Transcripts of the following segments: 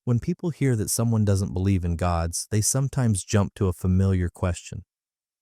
When people hear that someone doesn't believe in gods, they sometimes jump to a familiar question.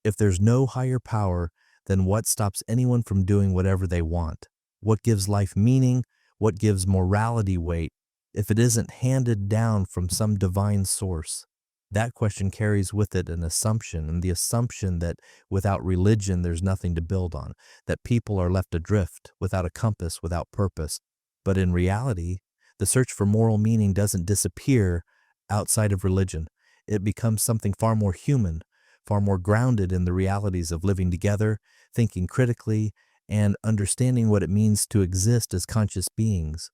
If there's no higher power, then what stops anyone from doing whatever they want? What gives life meaning? What gives morality weight if it isn't handed down from some divine source? That question carries with it an assumption, and the assumption that without religion there's nothing to build on, that people are left adrift, without a compass, without purpose. But in reality, the search for moral meaning doesn't disappear outside of religion. It becomes something far more human, far more grounded in the realities of living together, thinking critically, and understanding what it means to exist as conscious beings.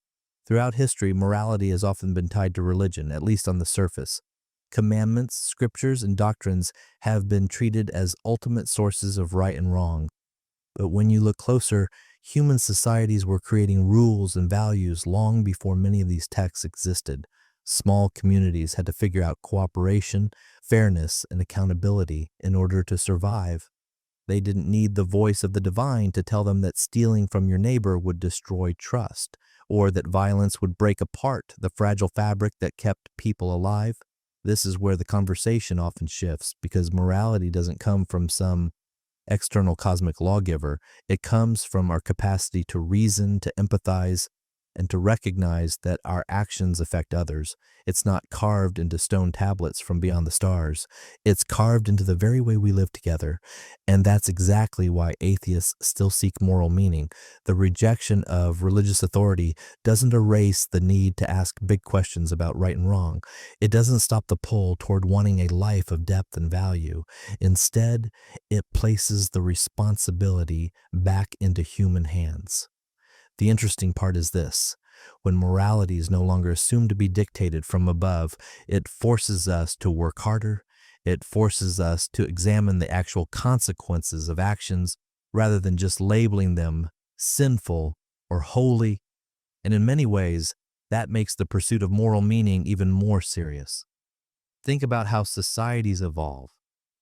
Throughout history, morality has often been tied to religion, at least on the surface. Commandments, scriptures, and doctrines have been treated as ultimate sources of right and wrong. But when you look closer, human societies were creating rules and values long before many of these texts existed. Small communities had to figure out cooperation, fairness, and accountability in order to survive. They didn't need the voice of the divine to tell them that stealing from your neighbor would destroy trust, or that violence would break apart the fragile fabric that kept people alive. This is where the conversation often shifts, because morality doesn't come from some external cosmic lawgiver. It comes from our capacity to reason, to empathize, and to recognize that our actions affect others. It's not carved into stone tablets from beyond the stars. It's carved into the very way we live together. And that's exactly why atheists still seek moral meaning. The rejection of religious authority doesn't erase the need to ask big questions about right and wrong. It doesn't stop the pull toward wanting a life of depth and value. Instead, it places the responsibility back into human hands. The interesting part is this: when morality is no longer assumed to be dictated from above, it forces us to work harder. It forces us to examine the actual consequences of actions rather than just labeling them sinful or holy. And in many ways, that makes the pursuit of moral meaning even more serious. Think about how societies evolve.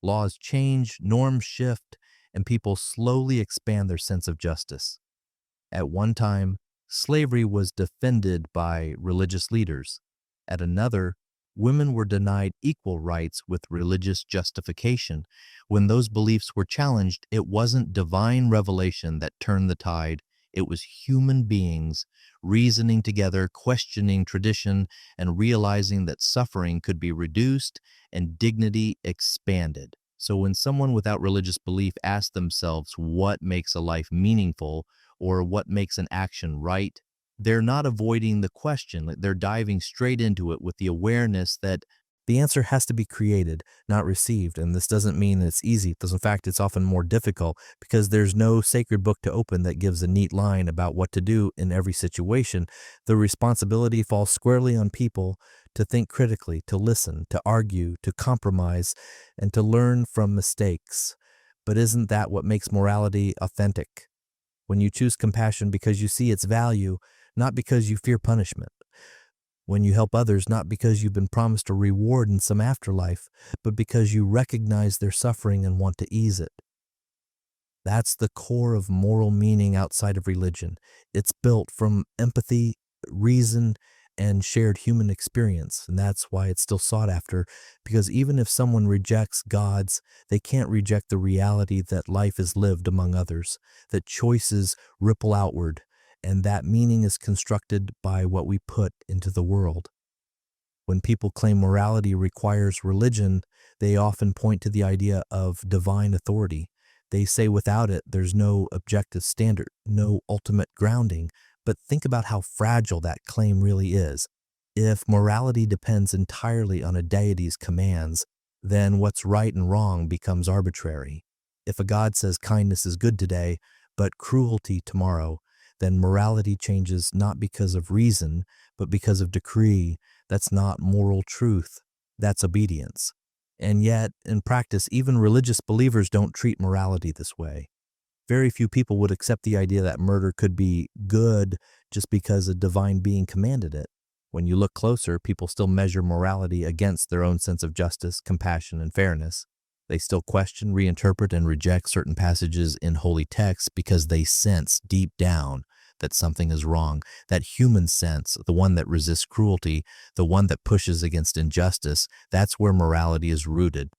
Laws change, norms shift, and people slowly expand their sense of justice. At one time, slavery was defended by religious leaders. At another, women were denied equal rights with religious justification. When those beliefs were challenged, it wasn't divine revelation that turned the tide. It was human beings reasoning together, questioning tradition, and realizing that suffering could be reduced and dignity expanded. So when someone without religious belief asks themselves what makes a life meaningful, or what makes an action right, they're not avoiding the question. Like, they're diving straight into it with the awareness that the answer has to be created, not received. And this doesn't mean it's easy. In fact, it's often more difficult because there's no sacred book to open that gives a neat line about what to do in every situation. The responsibility falls squarely on people to think critically, to listen, to argue, to compromise, and to learn from mistakes. But isn't that what makes morality authentic? When you choose compassion because you see its value, not because you fear punishment. When you help others, not because you've been promised a reward in some afterlife, but because you recognize their suffering and want to ease it. That's the core of moral meaning outside of religion. It's built from empathy, reason, and shared human experience. And that's why it's still sought after, because even if someone rejects gods, they can't reject the reality that life is lived among others, that choices ripple outward, and that meaning is constructed by what we put into the world. When people claim morality requires religion, they often point to the idea of divine authority. They say without it, there's no objective standard, no ultimate grounding. But think about how fragile that claim really is. If morality depends entirely on a deity's commands, then what's right and wrong becomes arbitrary. If a god says kindness is good today, but cruelty tomorrow, then morality changes not because of reason, but because of decree. That's not moral truth. That's obedience. And yet, in practice, even religious believers don't treat morality this way. Very few people would accept the idea that murder could be good just because a divine being commanded it. When you look closer, people still measure morality against their own sense of justice, compassion, and fairness. They still question, reinterpret, and reject certain passages in holy texts because they sense deep down that something is wrong, that human sense, the one that resists cruelty, the one that pushes against injustice, that's where morality is rooted.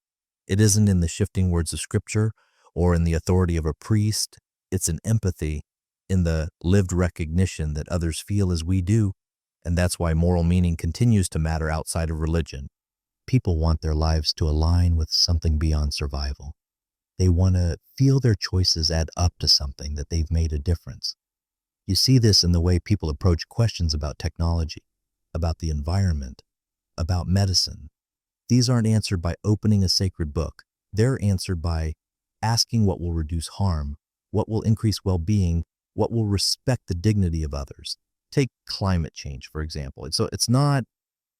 It isn't in the shifting words of Scripture or in the authority of a priest. It's in empathy, in the lived recognition that others feel as we do. And that's why moral meaning continues to matter outside of religion. People want their lives to align with something beyond survival. They want to feel their choices add up to something, that they've made a difference. You see this in the way people approach questions about technology, about the environment, about medicine. These aren't answered by opening a sacred book. They're answered by asking what will reduce harm, what will increase well-being, what will respect the dignity of others. Take climate change, for example. So it's not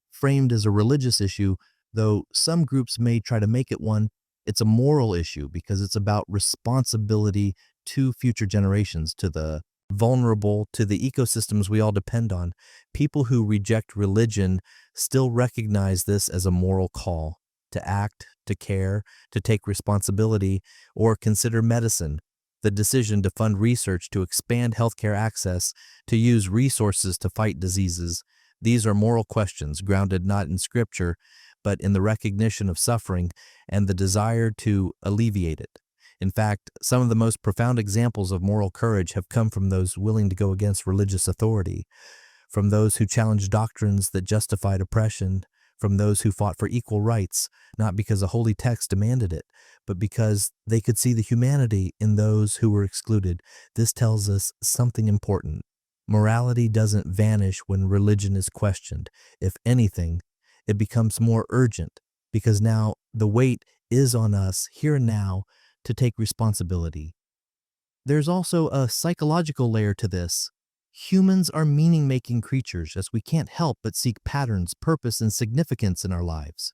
framed as a religious issue, though some groups may try to make it one. It's a moral issue because it's about responsibility to future generations, to the vulnerable, to the ecosystems we all depend on. People who reject religion still recognize this as a moral call to act, to care, to take responsibility, or consider medicine, the decision to fund research, to expand healthcare access, to use resources to fight diseases. These are moral questions grounded not in Scripture, but in the recognition of suffering and the desire to alleviate it. In fact, some of the most profound examples of moral courage have come from those willing to go against religious authority, from those who challenged doctrines that justified oppression, from those who fought for equal rights, not because a holy text demanded it, but because they could see the humanity in those who were excluded. This tells us something important. Morality doesn't vanish when religion is questioned. If anything, it becomes more urgent because now the weight is on us here and now to take responsibility. There's also a psychological layer to this. Humans are meaning-making creatures, as we can't help but seek patterns, purpose, and significance in our lives.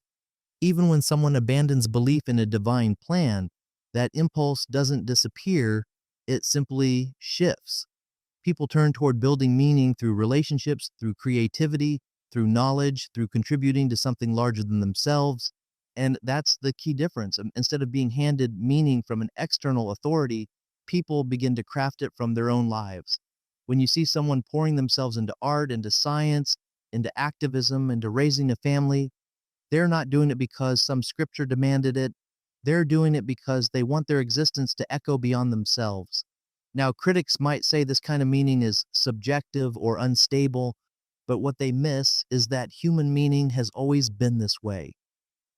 Even when someone abandons belief in a divine plan, that impulse doesn't disappear, it simply shifts. People turn toward building meaning through relationships, through creativity, through knowledge, through contributing to something larger than themselves. And that's the key difference. Instead of being handed meaning from an external authority, people begin to craft it from their own lives. When you see someone pouring themselves into art, into science, into activism, into raising a family, they're not doing it because some scripture demanded it. They're doing it because they want their existence to echo beyond themselves. Now, critics might say this kind of meaning is subjective or unstable, but what they miss is that human meaning has always been this way.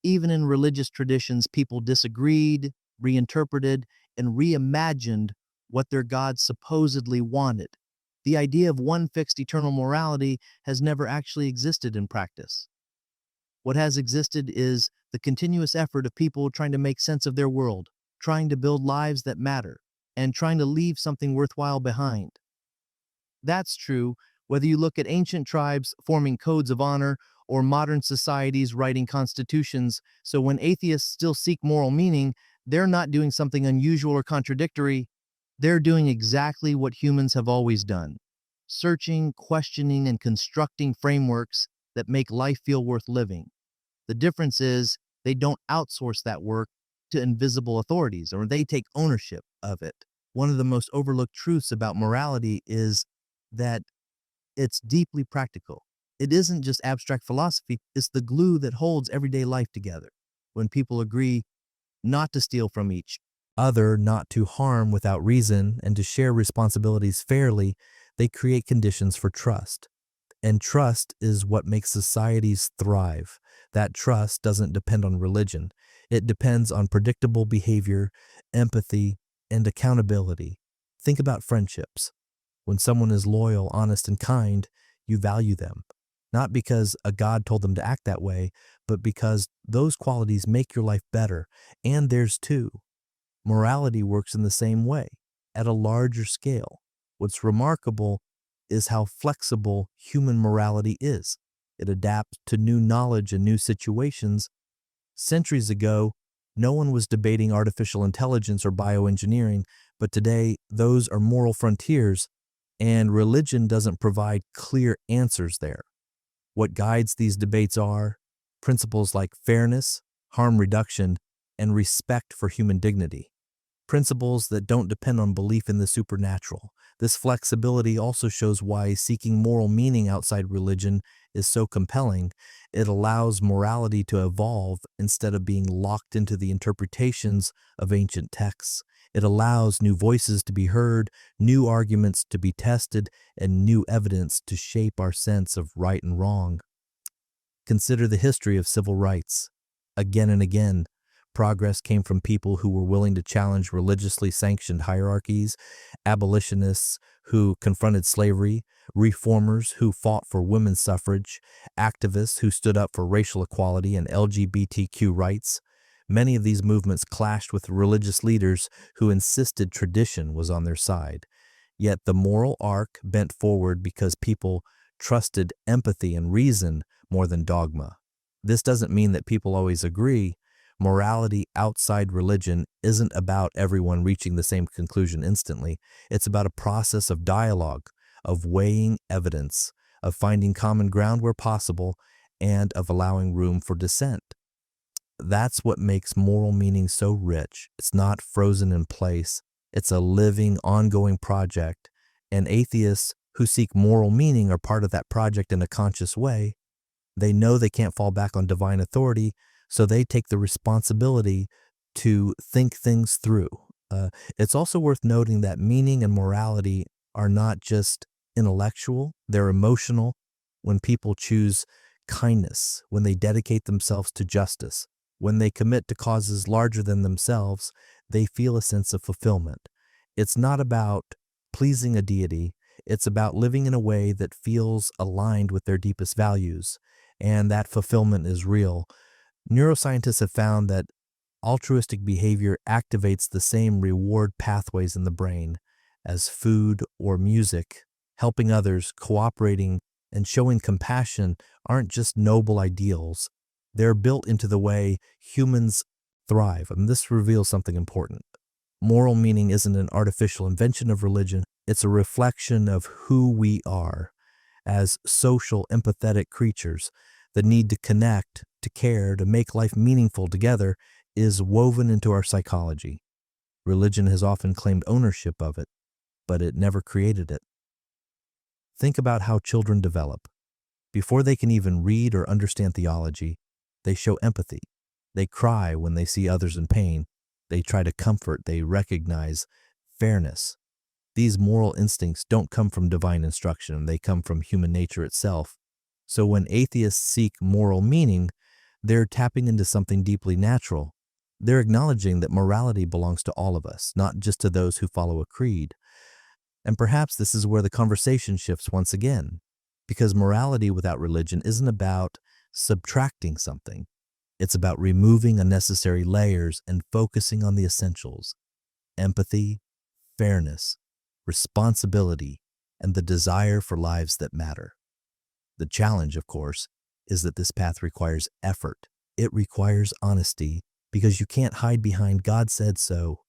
Even in religious traditions, people disagreed, reinterpreted, and reimagined what their gods supposedly wanted. The idea of one fixed eternal morality has never actually existed in practice. What has existed is the continuous effort of people trying to make sense of their world, trying to build lives that matter, and trying to leave something worthwhile behind. That's true whether you look at ancient tribes forming codes of honor or modern societies writing constitutions. So when atheists still seek moral meaning, they're not doing something unusual or contradictory. They're doing exactly what humans have always done: searching, questioning, and constructing frameworks that make life feel worth living. The difference is they don't outsource that work to invisible authorities, or they take ownership of it. One of the most overlooked truths about morality is that it's deeply practical. It isn't just abstract philosophy, it's the glue that holds everyday life together. When people agree not to steal from each other, not to harm without reason, and to share responsibilities fairly, they create conditions for trust. And trust is what makes societies thrive. That trust doesn't depend on religion. It depends on predictable behavior, empathy, and accountability. Think about friendships. When someone is loyal, honest, and kind, you value them. Not because a God told them to act that way, but because those qualities make your life better, and theirs too. Morality works in the same way, at a larger scale. What's remarkable is how flexible human morality is. It adapts to new knowledge and new situations. Centuries ago, no one was debating artificial intelligence or bioengineering, but today those are moral frontiers, and religion doesn't provide clear answers there. What guides these debates are principles like fairness, harm reduction, and respect for human dignity. principles that don't depend on belief in the supernatural. This flexibility also shows why seeking moral meaning outside religion is so compelling. It allows morality to evolve instead of being locked into the interpretations of ancient texts. It allows new voices to be heard, new arguments to be tested, and new evidence to shape our sense of right and wrong. Consider the history of civil rights. Again and again, progress came from people who were willing to challenge religiously sanctioned hierarchies, abolitionists who confronted slavery, reformers who fought for women's suffrage, activists who stood up for racial equality and LGBTQ rights. Many of these movements clashed with religious leaders who insisted tradition was on their side. Yet the moral arc bent forward because people trusted empathy and reason more than dogma. This doesn't mean that people always agree. Morality outside religion isn't about everyone reaching the same conclusion instantly. It's about a process of dialogue, of weighing evidence, of finding common ground where possible, and of allowing room for dissent. That's what makes moral meaning so rich. It's not frozen in place. It's a living, ongoing project. And atheists who seek moral meaning are part of that project in a conscious way. They know they can't fall back on divine authority, so they take the responsibility to think things through. It's also worth noting that meaning and morality are not just intellectual, they're emotional. When people choose kindness, when they dedicate themselves to justice, when they commit to causes larger than themselves, they feel a sense of fulfillment. It's not about pleasing a deity, it's about living in a way that feels aligned with their deepest values, and that fulfillment is real. Neuroscientists have found that altruistic behavior activates the same reward pathways in the brain as food or music. Helping others, cooperating, and showing compassion aren't just noble ideals. They're built into the way humans thrive, and this reveals something important. Moral meaning isn't an artificial invention of religion. It's a reflection of who we are as social, empathetic creatures. The need to connect, to care, to make life meaningful together is woven into our psychology. Religion has often claimed ownership of it, but it never created it. Think about how children develop. Before they can even read or understand theology, they show empathy. They cry when they see others in pain. They try to comfort. They recognize fairness. These moral instincts don't come from divine instruction. They come from human nature itself. So when atheists seek moral meaning, they're tapping into something deeply natural. They're acknowledging that morality belongs to all of us, not just to those who follow a creed. And perhaps this is where the conversation shifts once again, because morality without religion isn't about subtracting something. It's about removing unnecessary layers and focusing on the essentials: empathy, fairness, responsibility, and the desire for lives that matter. The challenge, of course, is that this path requires effort. It requires honesty, because you can't hide behind "God said so."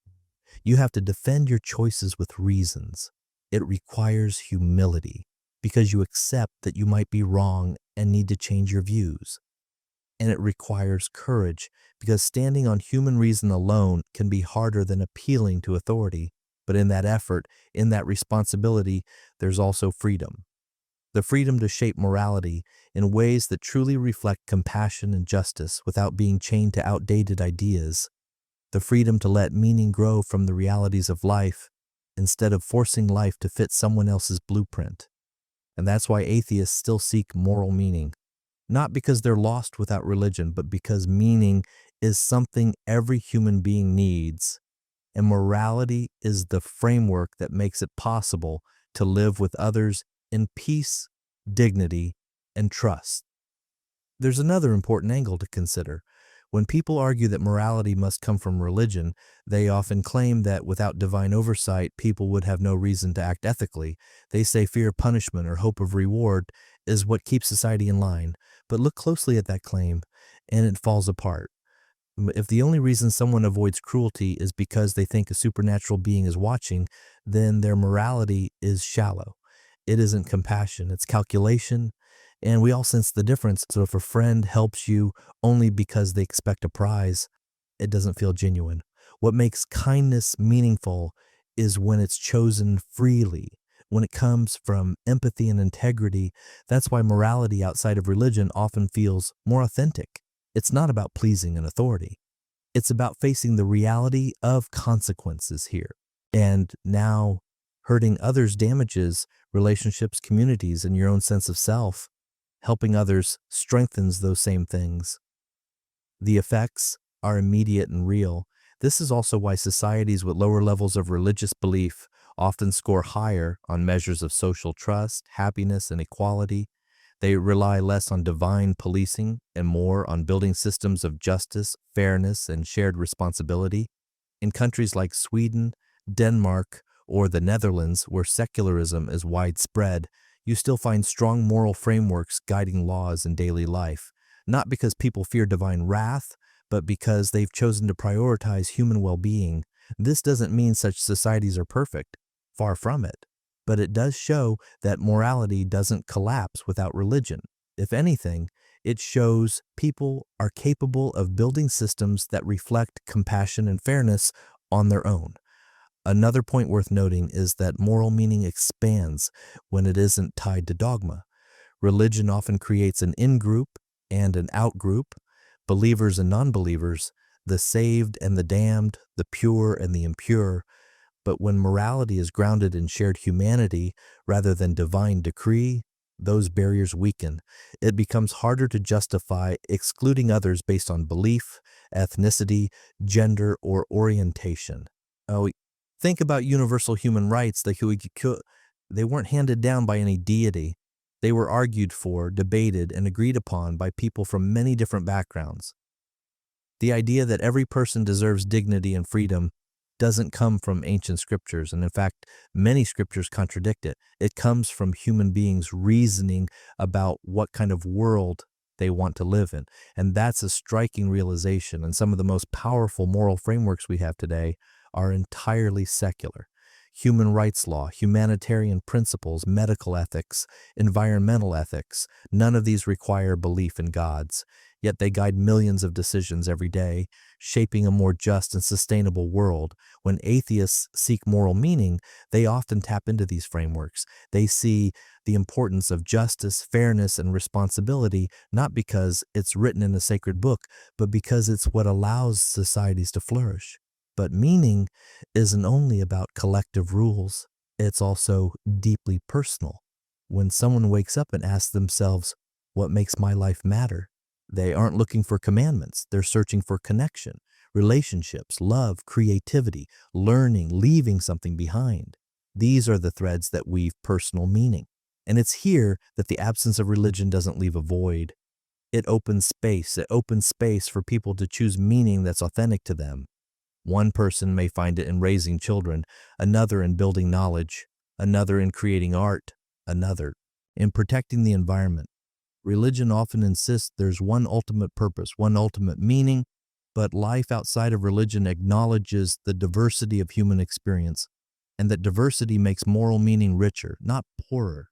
You have to defend your choices with reasons. It requires humility, because you accept that you might be wrong and need to change your views. And it requires courage, because standing on human reason alone can be harder than appealing to authority. But in that effort, in that responsibility, there's also freedom. The freedom to shape morality in ways that truly reflect compassion and justice without being chained to outdated ideas. The freedom to let meaning grow from the realities of life instead of forcing life to fit someone else's blueprint. And that's why atheists still seek moral meaning. Not because they're lost without religion, but because meaning is something every human being needs. And morality is the framework that makes it possible to live with others in peace, dignity, and trust. There's another important angle to consider. When people argue that morality must come from religion, they often claim that without divine oversight, people would have no reason to act ethically. They say fear of punishment or hope of reward is what keeps society in line. But look closely at that claim, and it falls apart. If the only reason someone avoids cruelty is because they think a supernatural being is watching, then their morality is shallow. It isn't compassion, it's calculation, and we all sense the difference. So if a friend helps you only because they expect a prize, it doesn't feel genuine. What makes kindness meaningful is when it's chosen freely, when it comes from empathy and integrity. That's why morality outside of religion often feels more authentic. It's not about pleasing an authority. It's about facing the reality of consequences here. And now, hurting others damages relationships, communities, and your own sense of self. Helping others strengthens those same things. The effects are immediate and real. This is also why societies with lower levels of religious belief often score higher on measures of social trust, happiness, and equality. They rely less on divine policing and more on building systems of justice, fairness, and shared responsibility. In countries like Sweden, Denmark, or the Netherlands, where secularism is widespread, you still find strong moral frameworks guiding laws in daily life, not because people fear divine wrath, but because they've chosen to prioritize human well-being. This doesn't mean such societies are perfect, far from it, but it does show that morality doesn't collapse without religion. If anything, it shows people are capable of building systems that reflect compassion and fairness on their own. Another point worth noting is that moral meaning expands when it isn't tied to dogma. Religion often creates an in-group and an out-group, believers and non-believers, the saved and the damned, the pure and the impure. But when morality is grounded in shared humanity rather than divine decree, those barriers weaken. It becomes harder to justify excluding others based on belief, ethnicity, gender, or orientation. Oh, think about universal human rights. They weren't handed down by any deity. They were argued for, debated, and agreed upon by people from many different backgrounds. The idea that every person deserves dignity and freedom doesn't come from ancient scriptures, and in fact, many scriptures contradict it. It comes from human beings reasoning about what kind of world they want to live in. And that's a striking realization, and some of the most powerful moral frameworks we have today are entirely secular. Human rights law, humanitarian principles, medical ethics, environmental ethics, none of these require belief in gods, yet they guide millions of decisions every day, shaping a more just and sustainable world. When atheists seek moral meaning, they often tap into these frameworks. They see the importance of justice, fairness, and responsibility, not because it's written in a sacred book, but because it's what allows societies to flourish. But meaning isn't only about collective rules, it's also deeply personal. When someone wakes up and asks themselves, what makes my life matter? They aren't looking for commandments. They're searching for connection, relationships, love, creativity, learning, leaving something behind. These are the threads that weave personal meaning. And it's here that the absence of religion doesn't leave a void. It opens space. It opens space for people to choose meaning that's authentic to them. One person may find it in raising children, another in building knowledge, another in creating art, another in protecting the environment. Religion often insists there's one ultimate purpose, one ultimate meaning, but life outside of religion acknowledges the diversity of human experience, and that diversity makes moral meaning richer, not poorer.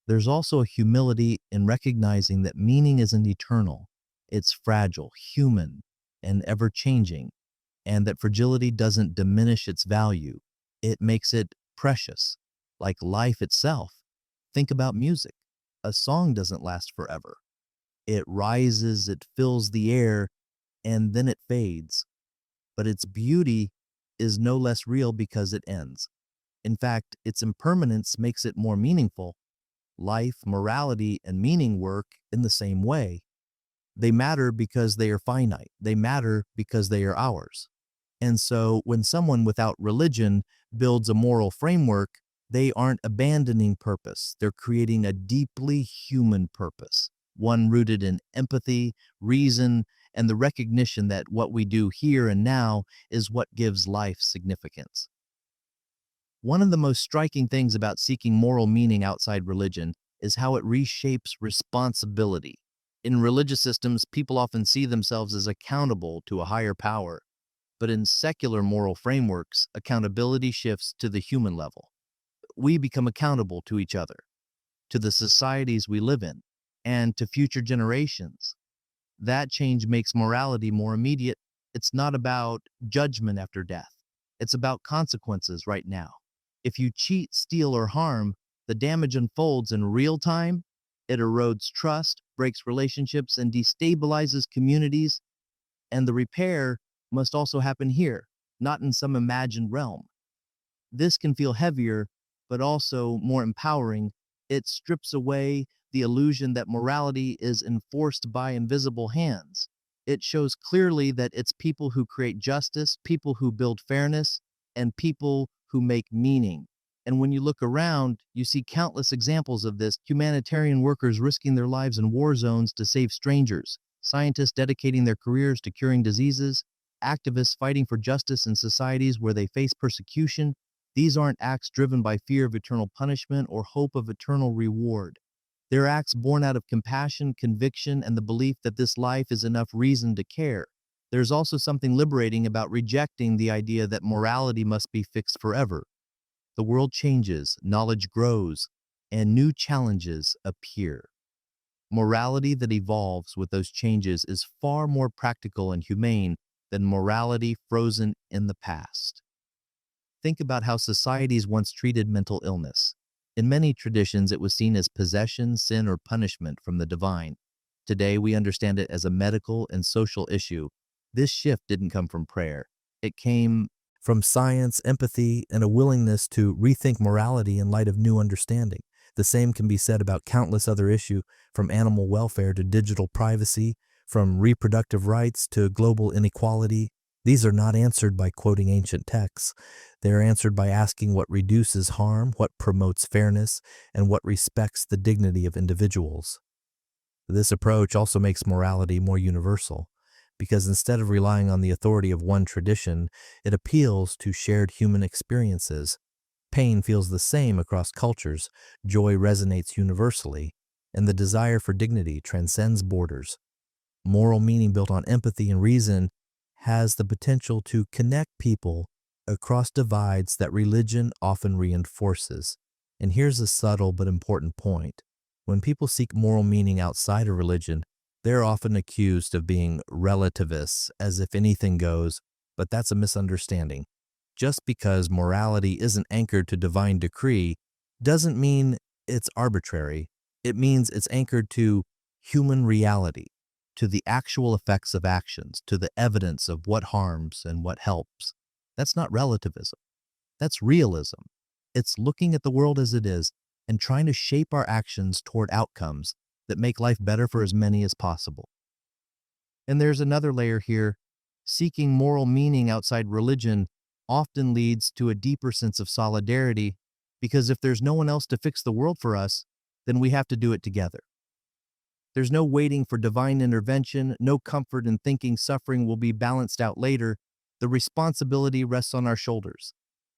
There's also a humility in recognizing that meaning isn't eternal. It's fragile, human, and ever-changing, and that fragility doesn't diminish its value. It makes it precious, like life itself. Think about music. A song doesn't last forever. It rises, it fills the air, and then it fades. But its beauty is no less real because it ends. In fact, its impermanence makes it more meaningful. Life, morality, and meaning work in the same way. They matter because they are finite. They matter because they are ours. And so when someone without religion builds a moral framework, they aren't abandoning purpose. They're creating a deeply human purpose, one rooted in empathy, reason, and the recognition that what we do here and now is what gives life significance. One of the most striking things about seeking moral meaning outside religion is how it reshapes responsibility. In religious systems, people often see themselves as accountable to a higher power. But in secular moral frameworks, accountability shifts to the human level. We become accountable to each other, to the societies we live in, and to future generations. That change makes morality more immediate It's not about judgment after death. It's about consequences right now. If you cheat, steal, or harm, the damage unfolds in real time. It erodes trust, breaks relationships, and destabilizes communities. And the repair must also happen here, not in some imagined realm. This can feel heavier, but also more empowering. It strips away the illusion that morality is enforced by invisible hands. It shows clearly that it's people who create justice, people who build fairness, and people who make meaning. And when you look around, you see countless examples of this: humanitarian workers risking their lives in war zones to save strangers, scientists dedicating their careers to curing diseases, activists fighting for justice in societies where they face persecution. These aren't acts driven by fear of eternal punishment or hope of eternal reward. They're acts born out of compassion, conviction, and the belief that this life is enough reason to care. There's also something liberating about rejecting the idea that morality must be fixed forever. The world changes, knowledge grows, and new challenges appear. Morality that evolves with those changes is far more practical and humane than morality frozen in the past. Think about how societies once treated mental illness. In many traditions, it was seen as possession, sin, or punishment from the divine. Today, we understand it as a medical and social issue. This shift didn't come from prayer. It came From science, empathy, and a willingness to rethink morality in light of new understanding. The same can be said about countless other issues, from animal welfare to digital privacy, from reproductive rights to global inequality. These are not answered by quoting ancient texts. They are answered by asking what reduces harm, what promotes fairness, and what respects the dignity of individuals. This approach also makes morality more universal, because instead of relying on the authority of one tradition, it appeals to shared human experiences. Pain feels the same across cultures, joy resonates universally, and the desire for dignity transcends borders. Moral meaning built on empathy and reason has the potential to connect people across divides that religion often reinforces. And here's a subtle but important point. When people seek moral meaning outside of religion, they're often accused of being relativists, as if anything goes, but that's a misunderstanding. Just because morality isn't anchored to divine decree doesn't mean it's arbitrary. It means it's anchored to human reality, to the actual effects of actions, to the evidence of what harms and what helps. That's not relativism. That's realism. It's looking at the world as it is and trying to shape our actions toward outcomes that make life better for as many as possible. And there's another layer here. Seeking moral meaning outside religion often leads to a deeper sense of solidarity, because if there's no one else to fix the world for us, then we have to do it together. There's no waiting for divine intervention, no comfort in thinking suffering will be balanced out later. The responsibility rests on our shoulders.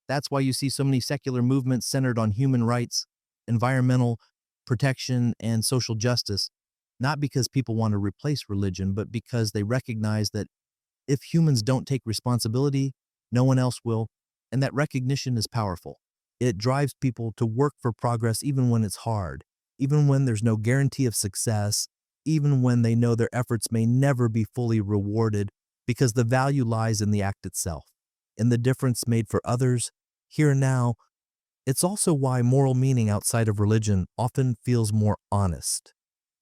That's why you see so many secular movements centered on human rights, environmental protection, and social justice, not because people want to replace religion, but because they recognize that if humans don't take responsibility, no one else will, and that recognition is powerful. It drives people to work for progress even when it's hard, even when there's no guarantee of success, even when they know their efforts may never be fully rewarded, because the value lies in the act itself, in the difference made for others, here and now. It's also why moral meaning outside of religion often feels more honest.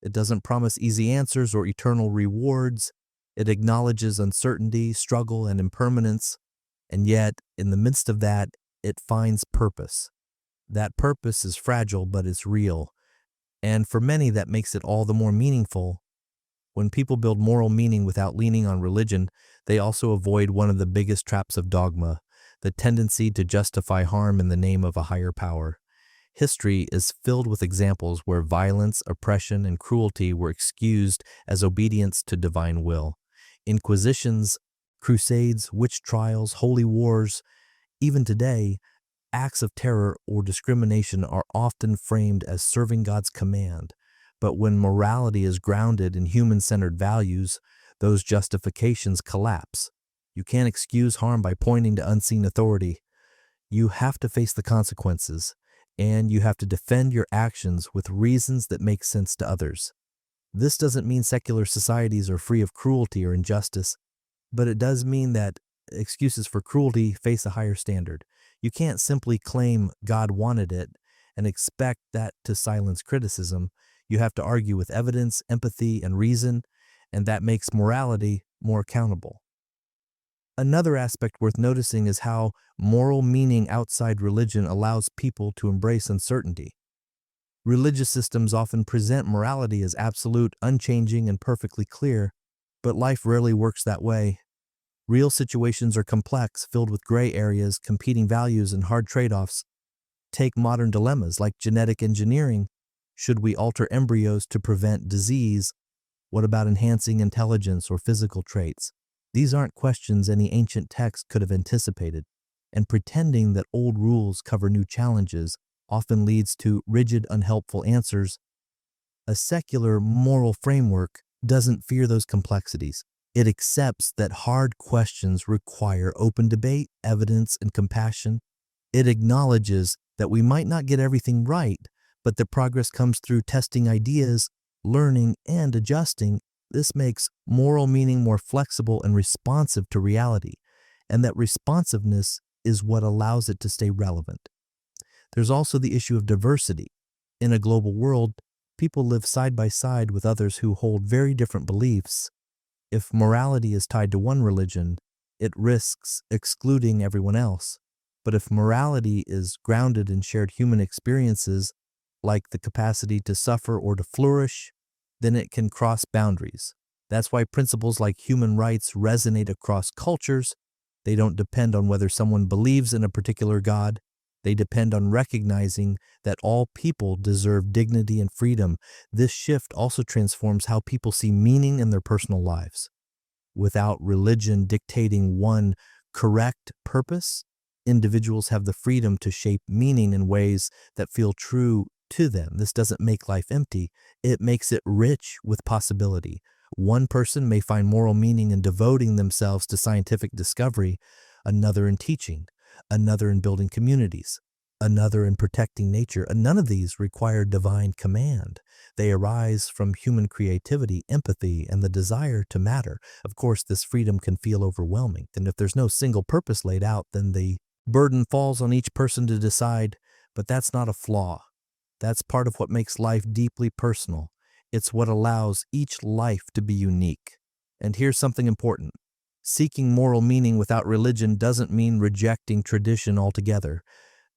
It doesn't promise easy answers or eternal rewards. It acknowledges uncertainty, struggle, and impermanence, and yet, in the midst of that, it finds purpose. That purpose is fragile, but it's real, and for many that makes it all the more meaningful. When people build moral meaning without leaning on religion, they also avoid one of the biggest traps of dogma, the tendency to justify harm in the name of a higher power. History is filled with examples where violence, oppression, and cruelty were excused as obedience to divine will. Inquisitions, crusades, witch trials, holy wars, even today, acts of terror or discrimination are often framed as serving God's command. But when morality is grounded in human-centered values, those justifications collapse. You can't excuse harm by pointing to unseen authority. You have to face the consequences, and you have to defend your actions with reasons that make sense to others. This doesn't mean secular societies are free of cruelty or injustice. but it does mean that excuses for cruelty face a higher standard. You can't simply claim God wanted it and expect that to silence criticism. You have to argue with evidence, empathy, and reason, and that makes morality more accountable. Another aspect worth noticing is how moral meaning outside religion allows people to embrace uncertainty. Religious systems often present morality as absolute, unchanging, and perfectly clear, but life rarely works that way. Real situations are complex, filled with gray areas, competing values, and hard trade-offs. Take modern dilemmas like genetic engineering. Should we alter embryos to prevent disease? What about enhancing intelligence or physical traits? These aren't questions any ancient text could have anticipated, and pretending that old rules cover new challenges often leads to rigid, unhelpful answers. A secular moral framework doesn't fear those complexities. It accepts that hard questions require open debate, evidence, and compassion. It acknowledges that we might not get everything right, but that progress comes through testing ideas, learning, and adjusting. This makes moral meaning more flexible and responsive to reality, and that responsiveness is what allows it to stay relevant. There's also the issue of diversity. In a global world, people live side by side with others who hold very different beliefs. If morality is tied to one religion, it risks excluding everyone else. But if morality is grounded in shared human experiences, like the capacity to suffer or to flourish, then it can cross boundaries. That's why principles like human rights resonate across cultures. They don't depend on whether someone believes in a particular God. They depend on recognizing that all people deserve dignity and freedom. This shift also transforms how people see meaning in their personal lives. Without religion dictating one correct purpose, individuals have the freedom to shape meaning in ways that feel true to them. This doesn't make life empty, it makes it rich with possibility. One person may find moral meaning in devoting themselves to scientific discovery, another in teaching, another in building communities, another in protecting nature. And none of these require divine command. They arise from human creativity, empathy, and the desire to matter. Of course, this freedom can feel overwhelming, and if there's no single purpose laid out, then the burden falls on each person to decide. But that's not a flaw. That's part of what makes life deeply personal. It's what allows each life to be unique. And here's something important. Seeking moral meaning without religion doesn't mean rejecting tradition altogether.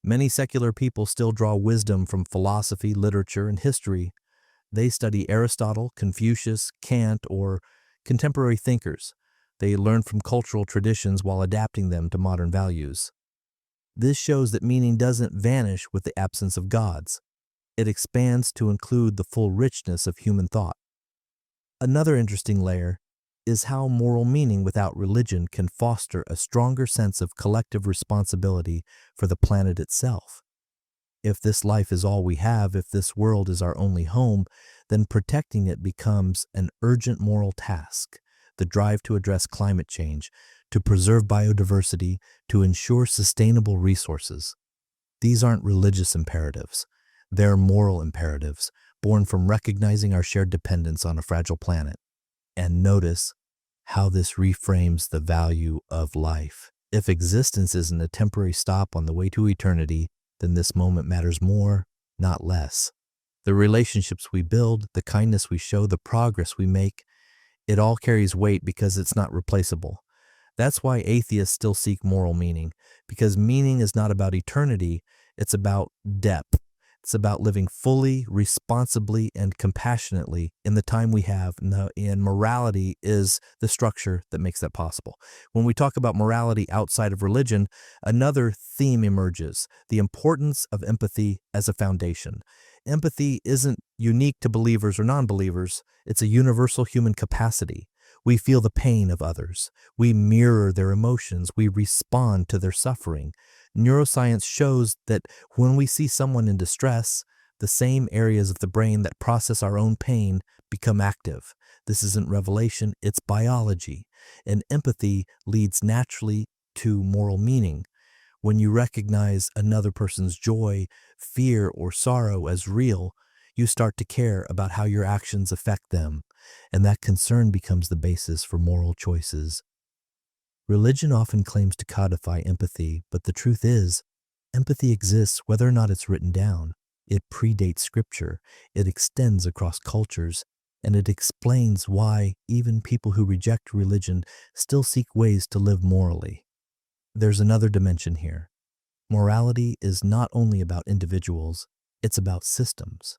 Many secular people still draw wisdom from philosophy, literature, and history. They study Aristotle, Confucius, Kant, or contemporary thinkers. They learn from cultural traditions while adapting them to modern values. This shows that meaning doesn't vanish with the absence of gods. It expands to include the full richness of human thought. Another interesting layer is how moral meaning without religion can foster a stronger sense of collective responsibility for the planet itself. If this life is all we have, if this world is our only home, then protecting it becomes an urgent moral task. The drive to address climate change, to preserve biodiversity, to ensure sustainable resources. These aren't religious imperatives. They're moral imperatives, born from recognizing our shared dependence on a fragile planet. And notice how this reframes the value of life. If existence isn't a temporary stop on the way to eternity, then this moment matters more, not less. The relationships we build, the kindness we show, the progress we make, it all carries weight because it's not replaceable. That's why atheists still seek moral meaning, because meaning is not about eternity, it's about depth. It's about living fully, responsibly, and compassionately in the time we have, and morality is the structure that makes that possible. When we talk about morality outside of religion, another theme emerges: the importance of empathy as a foundation. Empathy isn't unique to believers or non-believers, it's a universal human capacity. We feel the pain of others. We mirror their emotions. We respond to their suffering. Neuroscience shows that when we see someone in distress, the same areas of the brain that process our own pain become active. This isn't revelation, it's biology. And empathy leads naturally to moral meaning. When you recognize another person's joy, fear, or sorrow as real, you start to care about how your actions affect them, and that concern becomes the basis for moral choices. Religion often claims to codify empathy, but the truth is, empathy exists whether or not it's written down. It predates scripture, it extends across cultures, and it explains why even people who reject religion still seek ways to live morally. There's another dimension here. Morality is not only about individuals, it's about systems.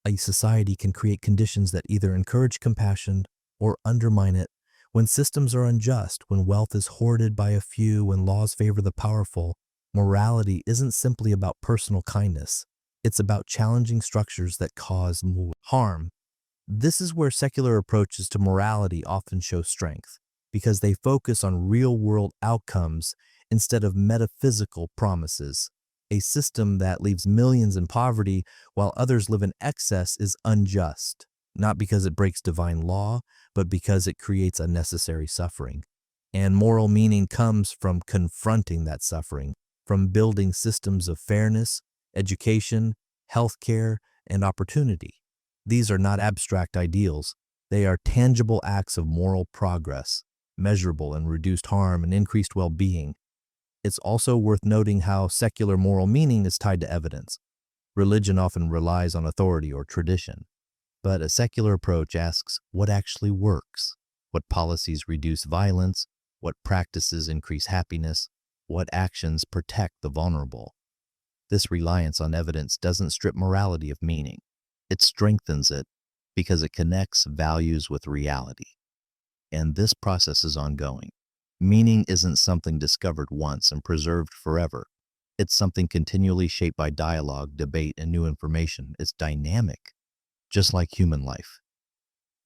A society can create conditions that either encourage compassion or undermine it. When systems are unjust, when wealth is hoarded by a few, when laws favor the powerful, morality isn't simply about personal kindness. It's about challenging structures that cause harm. This is where secular approaches to morality often show strength, because they focus on real-world outcomes instead of metaphysical promises. A system that leaves millions in poverty while others live in excess is unjust, not because it breaks divine law, but because it creates unnecessary suffering. And moral meaning comes from confronting that suffering, from building systems of fairness, education, healthcare, and opportunity. These are not abstract ideals. They are tangible acts of moral progress, measurable in reduced harm and increased well-being. It's also worth noting how secular moral meaning is tied to evidence. Religion often relies on authority or tradition, but a secular approach asks what actually works, what policies reduce violence, what practices increase happiness, what actions protect the vulnerable. This reliance on evidence doesn't strip morality of meaning. It strengthens it because it connects values with reality. And this process is ongoing. Meaning isn't something discovered once and preserved forever. It's something continually shaped by dialogue, debate, and new information. It's dynamic, just like human life.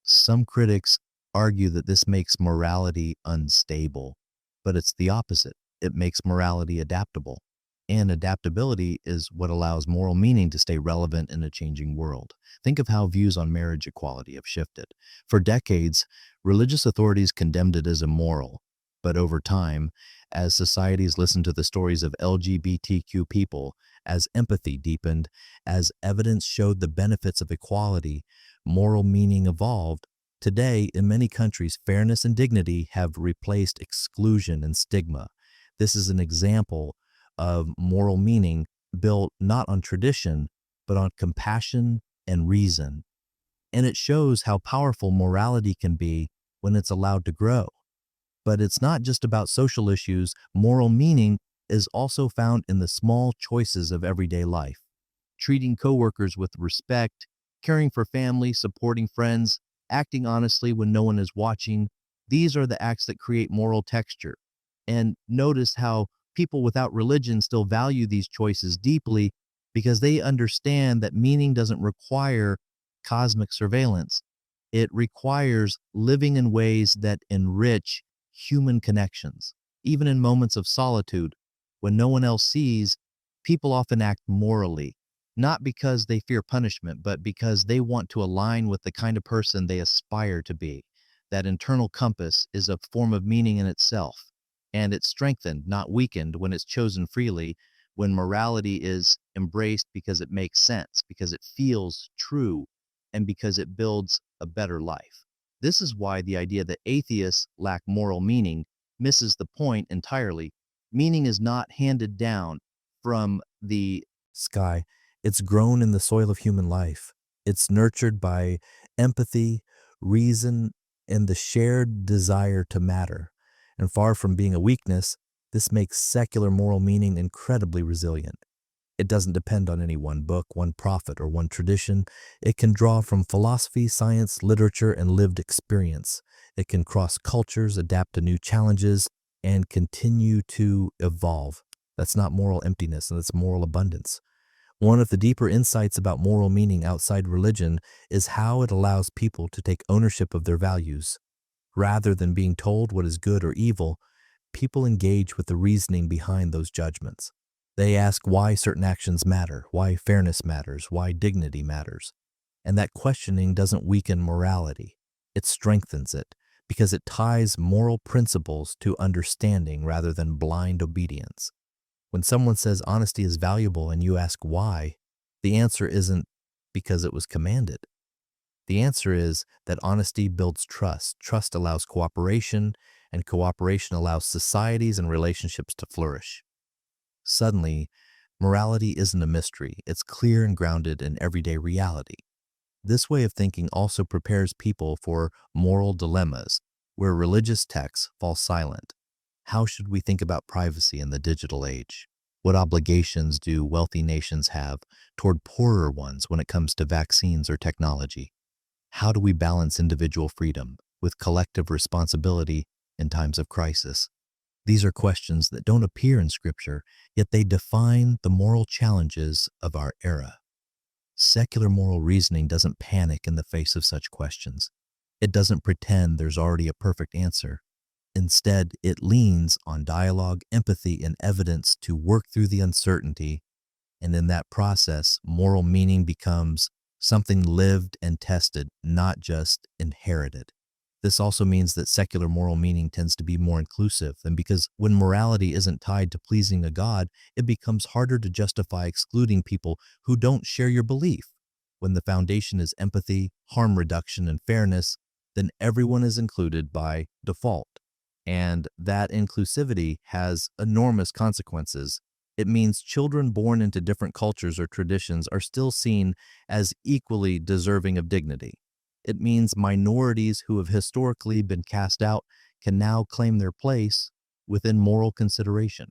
Some critics argue that this makes morality unstable, but it's the opposite. It makes morality adaptable. And adaptability is what allows moral meaning to stay relevant in a changing world. Think of how views on marriage equality have shifted. For decades, religious authorities condemned it as immoral. But over time, as societies listened to the stories of LGBTQ people, as empathy deepened, as evidence showed the benefits of equality, moral meaning evolved. Today, in many countries, fairness and dignity have replaced exclusion and stigma. This is an example of moral meaning built not on tradition, but on compassion and reason. And it shows how powerful morality can be when it's allowed to grow. But it's not just about social issues. Moral meaning is also found in the small choices of everyday life. Treating coworkers with respect, caring for family, supporting friends, acting honestly when no one is watching. These are the acts that create moral texture. And notice how people without religion still value these choices deeply because they understand that meaning doesn't require cosmic surveillance. It requires living in ways that enrich human connections. Even in moments of solitude, when no one else sees, people often act morally, not because they fear punishment, but because they want to align with the kind of person they aspire to be. That internal compass is a form of meaning in itself, and it's strengthened, not weakened, when it's chosen freely, when morality is embraced because it makes sense, because it feels true, and because it builds a better life. This is why the idea that atheists lack moral meaning misses the point entirely. Meaning is not handed down from the sky. It's grown in the soil of human life. It's nurtured by empathy, reason, and the shared desire to matter. And far from being a weakness, this makes secular moral meaning incredibly resilient. It doesn't depend on any one book, one prophet, or one tradition. It can draw from philosophy, science, literature, and lived experience. It can cross cultures, adapt to new challenges, and continue to evolve. That's not moral emptiness, and that's moral abundance. One of the deeper insights about moral meaning outside religion is how it allows people to take ownership of their values. Rather than being told what is good or evil, people engage with the reasoning behind those judgments. They ask why certain actions matter, why fairness matters, why dignity matters. And that questioning doesn't weaken morality. It strengthens it because it ties moral principles to understanding rather than blind obedience. When someone says honesty is valuable and you ask why, the answer isn't because it was commanded. The answer is that honesty builds trust. Trust allows cooperation, and cooperation allows societies and relationships to flourish. Suddenly, morality isn't a mystery, it's clear and grounded in everyday reality. This way of thinking also prepares people for moral dilemmas where religious texts fall silent. How should we think about privacy in the digital age? What obligations do wealthy nations have toward poorer ones when it comes to vaccines or technology? How do we balance individual freedom with collective responsibility in times of crisis? These are questions that don't appear in Scripture, yet they define the moral challenges of our era. Secular moral reasoning doesn't panic in the face of such questions. It doesn't pretend there's already a perfect answer. Instead, it leans on dialogue, empathy, and evidence to work through the uncertainty, and in that process, moral meaning becomes something lived and tested, not just inherited. This also means that secular moral meaning tends to be more inclusive, and because when morality isn't tied to pleasing a God, it becomes harder to justify excluding people who don't share your belief. When the foundation is empathy, harm reduction, and fairness, then everyone is included by default. And that inclusivity has enormous consequences. It means children born into different cultures or traditions are still seen as equally deserving of dignity. It means minorities who have historically been cast out can now claim their place within moral consideration.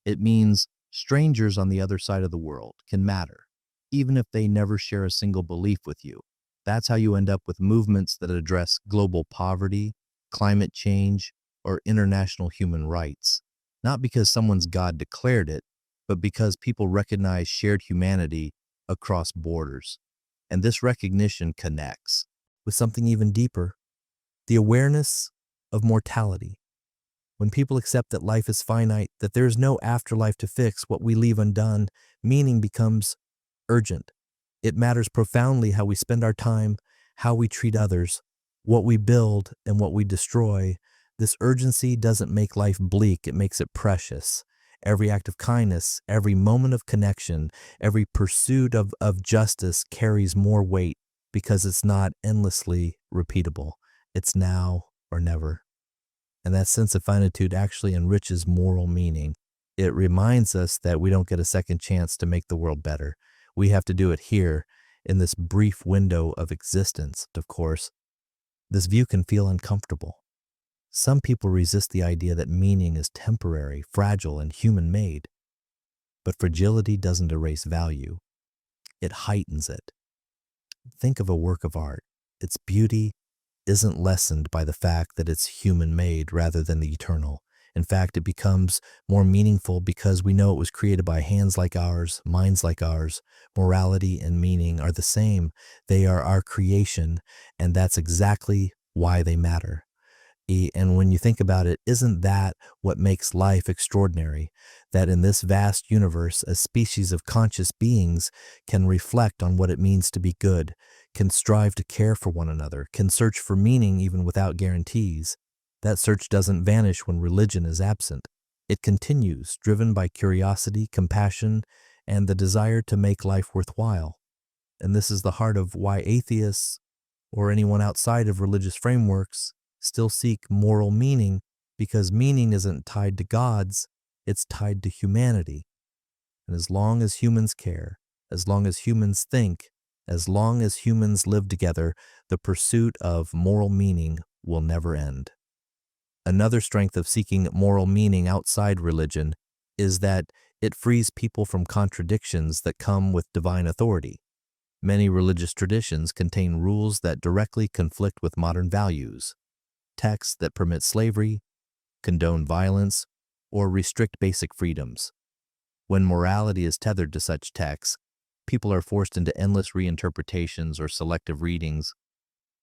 It means strangers on the other side of the world can matter, even if they never share a single belief with you. That's how you end up with movements that address global poverty, climate change, or international human rights, not because someone's God declared it, but because people recognize shared humanity across borders. And this recognition connects with something even deeper, the awareness of mortality. When people accept that life is finite, that there is no afterlife to fix what we leave undone, meaning becomes urgent. It matters profoundly how we spend our time, how we treat others, what we build and what we destroy. This urgency doesn't make life bleak, it makes it precious. Every act of kindness, every moment of connection, every pursuit of justice carries more weight because it's not endlessly repeatable. It's now or never. And that sense of finitude actually enriches moral meaning. It reminds us that we don't get a second chance to make the world better. We have to do it here in this brief window of existence, of course. This view can feel uncomfortable. Some people resist the idea that meaning is temporary, fragile, and human-made. But fragility doesn't erase value. It heightens it. Think of a work of art. Its beauty isn't lessened by the fact that it's human-made rather than the eternal. In fact, it becomes more meaningful because we know it was created by hands like ours, minds like ours. Morality and meaning are the same. They are our creation, and that's exactly why they matter. And when you think about it, isn't that what makes life extraordinary? That in this vast universe, a species of conscious beings can reflect on what it means to be good, can strive to care for one another, can search for meaning even without guarantees. That search doesn't vanish when religion is absent. It continues, driven by curiosity, compassion, and the desire to make life worthwhile. And this is the heart of why atheists, or anyone outside of religious frameworks, still seek moral meaning, because meaning isn't tied to gods, it's tied to humanity. And as long as humans care, as long as humans think, as long as humans live together, the pursuit of moral meaning will never end. Another strength of seeking moral meaning outside religion is that it frees people from contradictions that come with divine authority. Many religious traditions contain rules that directly conflict with modern values. Texts that permit slavery, condone violence, or restrict basic freedoms. When morality is tethered to such texts, people are forced into endless reinterpretations or selective readings.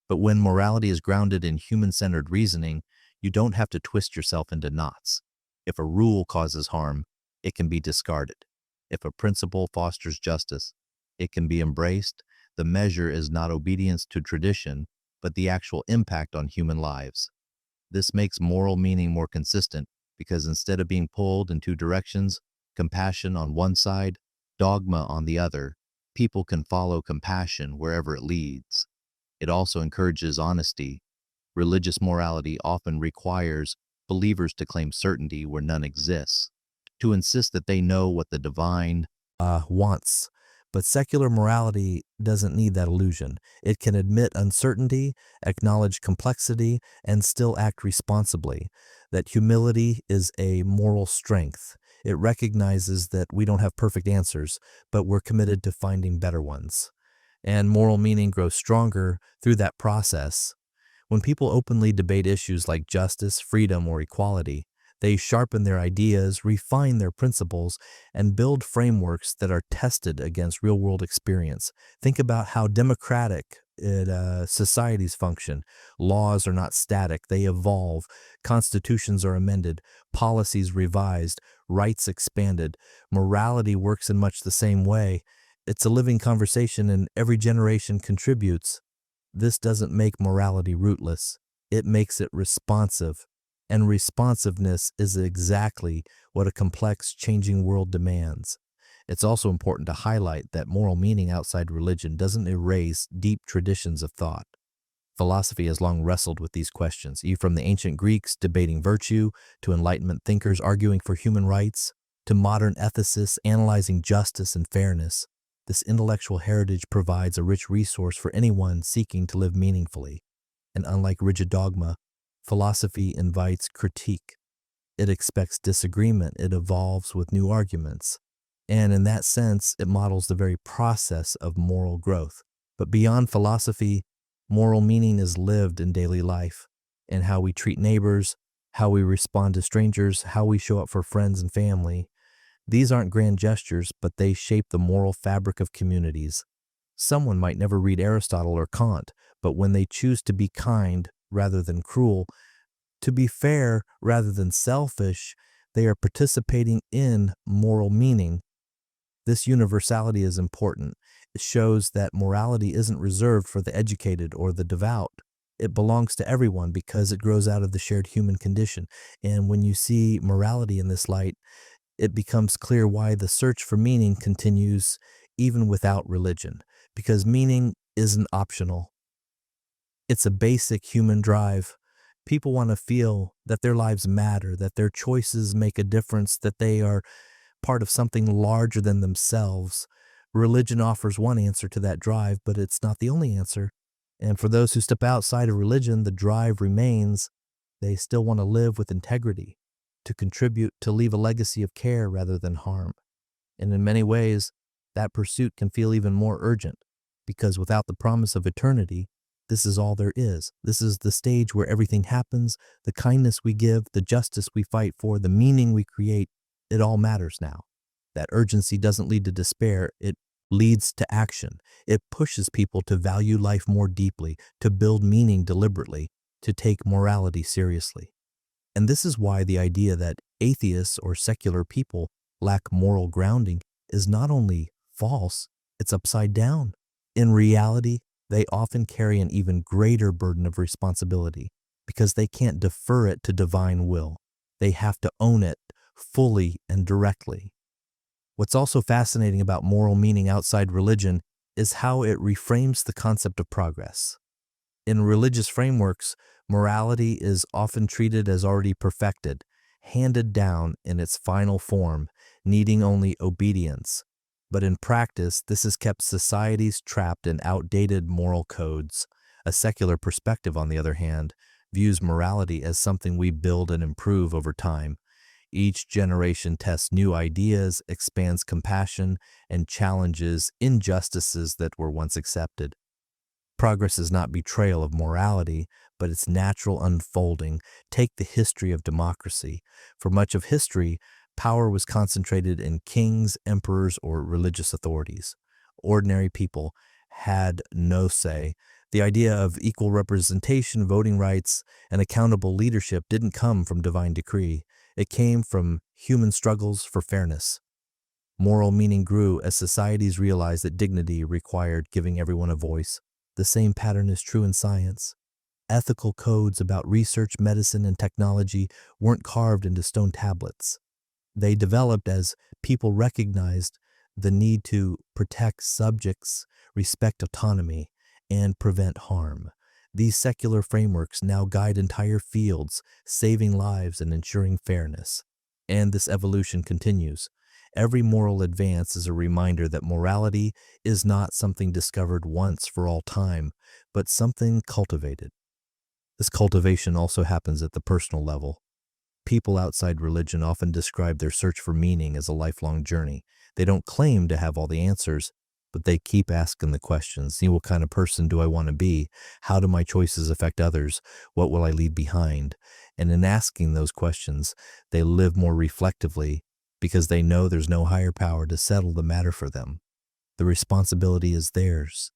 But when morality is grounded in human-centered reasoning, you don't have to twist yourself into knots. If a rule causes harm, it can be discarded. If a principle fosters justice, it can be embraced. The measure is not obedience to tradition, but the actual impact on human lives. This makes moral meaning more consistent because instead of being pulled in two directions, compassion on one side, dogma on the other, people can follow compassion wherever it leads. It also encourages honesty. Religious morality often requires believers to claim certainty where none exists, to insist that they know what the divine. Wants. But secular morality doesn't need that illusion. It can admit uncertainty, acknowledge complexity, and still act responsibly. That humility is a moral strength. It recognizes that we don't have perfect answers, but we're committed to finding better ones. And moral meaning grows stronger through that process. When people openly debate issues like justice, freedom, or equality, they sharpen their ideas, refine their principles, and build frameworks that are tested against real-world experience. Think about how democratic societies function. Laws are not static, they evolve. Constitutions are amended, policies revised, rights expanded. Morality works in much the same way. It's a living conversation, and every generation contributes. This doesn't make morality rootless. It makes it responsive. And responsiveness is exactly what a complex, changing world demands. It's also important to highlight that moral meaning outside religion doesn't erase deep traditions of thought. Philosophy has long wrestled with these questions, from the ancient Greeks debating virtue, to Enlightenment thinkers arguing for human rights, to modern ethicists analyzing justice and fairness. This intellectual heritage provides a rich resource for anyone seeking to live meaningfully. And unlike rigid dogma, philosophy invites critique. It expects disagreement. It evolves with new arguments. And in that sense, it models the very process of moral growth. But beyond philosophy, moral meaning is lived in daily life, in how we treat neighbors, how we respond to strangers, how we show up for friends and family. These aren't grand gestures, but they shape the moral fabric of communities. Someone might never read Aristotle or Kant, but when they choose to be kind rather than cruel, to be fair rather than selfish, they are participating in moral meaning. This universality is important. It shows that morality isn't reserved for the educated or the devout. It belongs to everyone because it grows out of the shared human condition. And when you see morality in this light, it becomes clear why the search for meaning continues even without religion, because meaning isn't optional. It's a basic human drive. People want to feel that their lives matter, that their choices make a difference, that they are part of something larger than themselves. Religion offers one answer to that drive, but it's not the only answer. And for those who step outside of religion, the drive remains. They still want to live with integrity, to contribute, to leave a legacy of care rather than harm. And in many ways, that pursuit can feel even more urgent, because without the promise of eternity, this is all there is. This is the stage where everything happens, the kindness we give, the justice we fight for, the meaning we create. It all matters now. That urgency doesn't lead to despair, it leads to action. It pushes people to value life more deeply, to build meaning deliberately, to take morality seriously. And this is why the idea that atheists or secular people lack moral grounding is not only false, it's upside down. In reality, they often carry an even greater burden of responsibility because they can't defer it to divine will. They have to own it fully and directly. What's also fascinating about moral meaning outside religion is how it reframes the concept of progress. In religious frameworks, morality is often treated as already perfected, handed down in its final form, needing only obedience. But in practice, this has kept societies trapped in outdated moral codes. A secular perspective, on the other hand, views morality as something we build and improve over time. Each generation tests new ideas, expands compassion, and challenges injustices that were once accepted. Progress is not betrayal of morality, but its natural unfolding. Take the history of democracy. For much of history, power was concentrated in kings, emperors, or religious authorities. Ordinary people had no say. The idea of equal representation, voting rights, and accountable leadership didn't come from divine decree. It came from human struggles for fairness. Moral meaning grew as societies realized that dignity required giving everyone a voice. The same pattern is true in science. Ethical codes about research, medicine, and technology weren't carved into stone tablets. They developed as people recognized the need to protect subjects, respect autonomy, and prevent harm. These secular frameworks now guide entire fields, saving lives and ensuring fairness. And this evolution continues. Every moral advance is a reminder that morality is not something discovered once for all time, but something cultivated. This cultivation also happens at the personal level. People outside religion often describe their search for meaning as a lifelong journey. They don't claim to have all the answers, but they keep asking the questions. See, what kind of person do I want to be? How do my choices affect others? What will I leave behind? And in asking those questions, they live more reflectively because they know there's no higher power to settle the matter for them. The responsibility is theirs.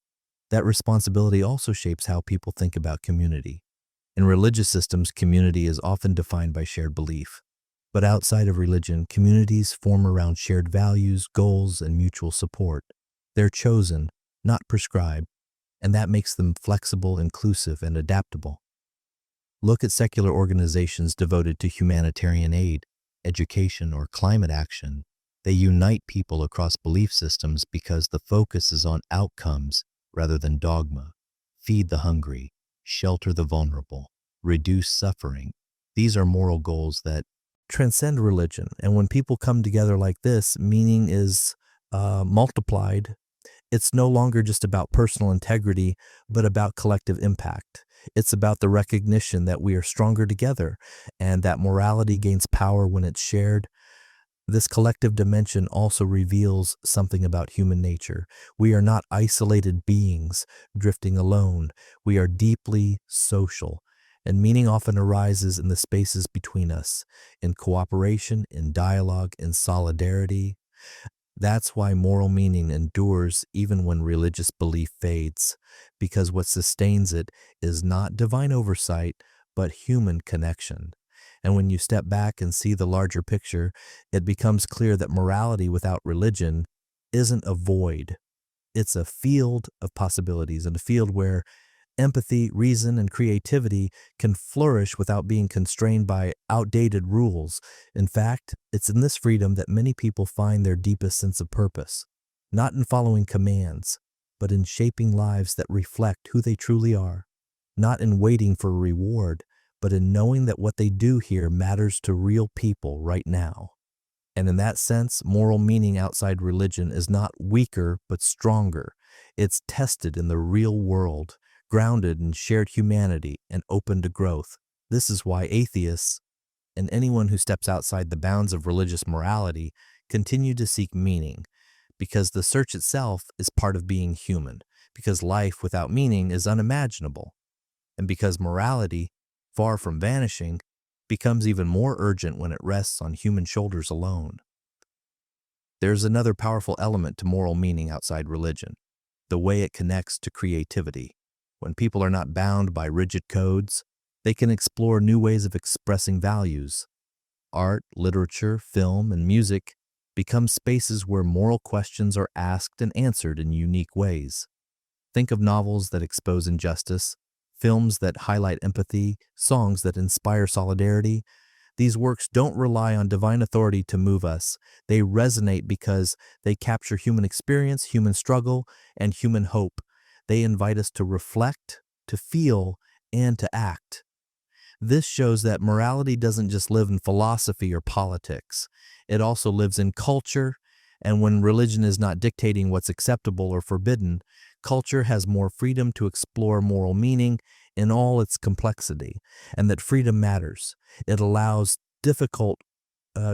That responsibility also shapes how people think about community. In religious systems, community is often defined by shared belief. But outside of religion, communities form around shared values, goals, and mutual support. They're chosen, not prescribed, and that makes them flexible, inclusive, and adaptable. Look at secular organizations devoted to humanitarian aid, education, or climate action. They unite people across belief systems because the focus is on outcomes rather than dogma. Feed the hungry, shelter the vulnerable, reduce suffering. These are moral goals that transcend religion. And when people come together like this, meaning is multiplied. It's no longer just about personal integrity, but about collective impact. It's about the recognition that we are stronger together and that morality gains power when it's shared. This collective dimension also reveals something about human nature. We are not isolated beings drifting alone. We are deeply social, and meaning often arises in the spaces between us, in cooperation, in dialogue, in solidarity. That's why moral meaning endures even when religious belief fades, because what sustains it is not divine oversight, but human connection. And when you step back and see the larger picture, it becomes clear that morality without religion isn't a void. It's a field of possibilities, and a field where empathy, reason, and creativity can flourish without being constrained by outdated rules. In fact, it's in this freedom that many people find their deepest sense of purpose, not in following commands, but in shaping lives that reflect who they truly are, not in waiting for a reward, but in knowing that what they do here matters to real people right now. And in that sense, moral meaning outside religion is not weaker, but stronger. It's tested in the real world, grounded in shared humanity and open to growth. This is why atheists, and anyone who steps outside the bounds of religious morality, continue to seek meaning, because the search itself is part of being human, because life without meaning is unimaginable, and because morality, far from vanishing, becomes even more urgent when it rests on human shoulders alone. There's another powerful element to moral meaning outside religion: the way it connects to creativity. When people are not bound by rigid codes, they can explore new ways of expressing values. Art, literature, film, and music become spaces where moral questions are asked and answered in unique ways. Think of novels that expose injustice, films that highlight empathy, songs that inspire solidarity. These works don't rely on divine authority to move us. They resonate because they capture human experience, human struggle, and human hope. They invite us to reflect, to feel, and to act. This shows that morality doesn't just live in philosophy or politics. It also lives in culture, and when religion is not dictating what's acceptable or forbidden, culture has more freedom to explore moral meaning in all its complexity, and that freedom matters. It allows difficult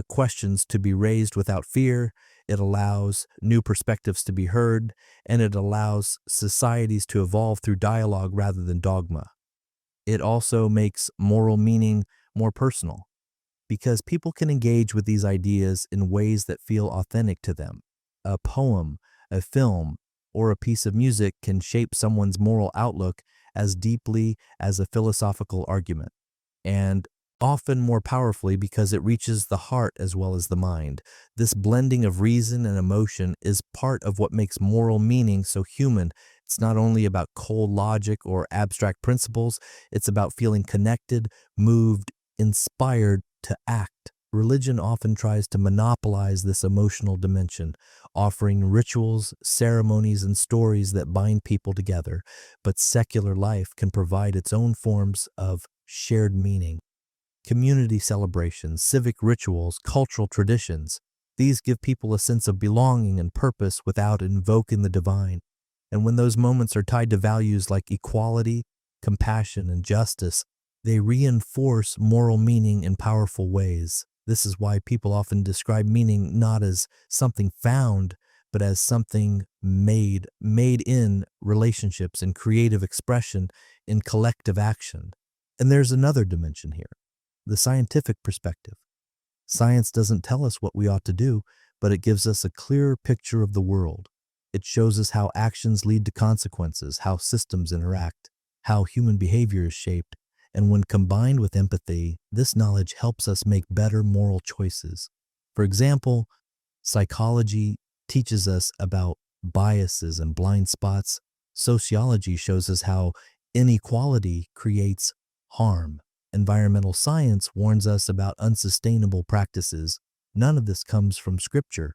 questions to be raised without fear. It allows new perspectives to be heard, and it allows societies to evolve through dialogue rather than dogma. It also makes moral meaning more personal, because people can engage with these ideas in ways that feel authentic to them. A poem, a film, or a piece of music can shape someone's moral outlook as deeply as a philosophical argument, and often more powerfully because it reaches the heart as well as the mind. This blending of reason and emotion is part of what makes moral meaning so human. It's not only about cold logic or abstract principles, it's about feeling connected, moved, inspired to act. Religion often tries to monopolize this emotional dimension, offering rituals, ceremonies, and stories that bind people together, but secular life can provide its own forms of shared meaning. Community celebrations, civic rituals, cultural traditions, these give people a sense of belonging and purpose without invoking the divine. And when those moments are tied to values like equality, compassion, and justice, they reinforce moral meaning in powerful ways. This is why people often describe meaning not as something found, but as something made in relationships and creative expression in collective action. And there's another dimension here, the scientific perspective. Science doesn't tell us what we ought to do, but it gives us a clearer picture of the world. It shows us how actions lead to consequences, how systems interact, how human behavior is shaped, and when combined with empathy, this knowledge helps us make better moral choices. For example, psychology teaches us about biases and blind spots. Sociology shows us how inequality creates harm. Environmental science warns us about unsustainable practices. None of this comes from scripture,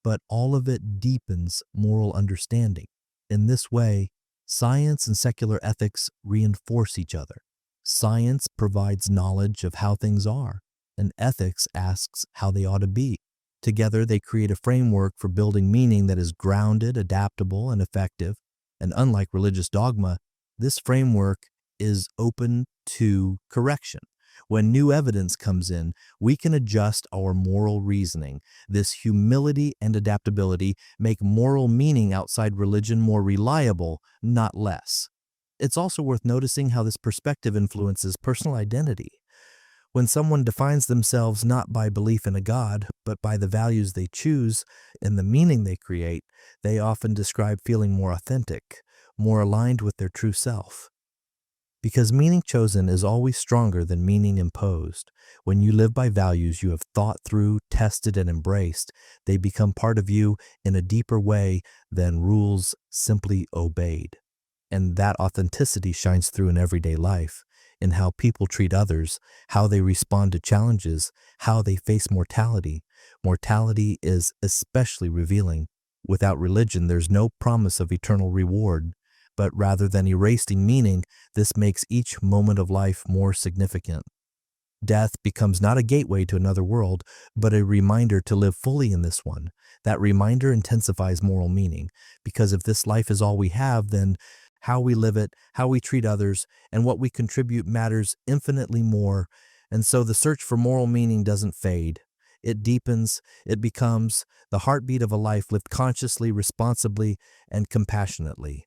but all of it deepens moral understanding. In this way, science and secular ethics reinforce each other. Science provides knowledge of how things are, and ethics asks how they ought to be. Together, they create a framework for building meaning that is grounded, adaptable, and effective. And unlike religious dogma, this framework is open to correction. When new evidence comes in, we can adjust our moral reasoning. This humility and adaptability make moral meaning outside religion more reliable, not less. It's also worth noticing how this perspective influences personal identity. When someone defines themselves not by belief in a God, but by the values they choose and the meaning they create, they often describe feeling more authentic, more aligned with their true self. Because meaning chosen is always stronger than meaning imposed. When you live by values you have thought through, tested, and embraced, they become part of you in a deeper way than rules simply obeyed. And that authenticity shines through in everyday life, in how people treat others, how they respond to challenges, how they face mortality. Mortality is especially revealing. Without religion, there's no promise of eternal reward. But rather than erasing meaning, this makes each moment of life more significant. Death becomes not a gateway to another world, but a reminder to live fully in this one. That reminder intensifies moral meaning, because if this life is all we have, then how we live it, how we treat others, and what we contribute matters infinitely more. And so the search for moral meaning doesn't fade. It deepens, it becomes the heartbeat of a life lived consciously, responsibly, and compassionately.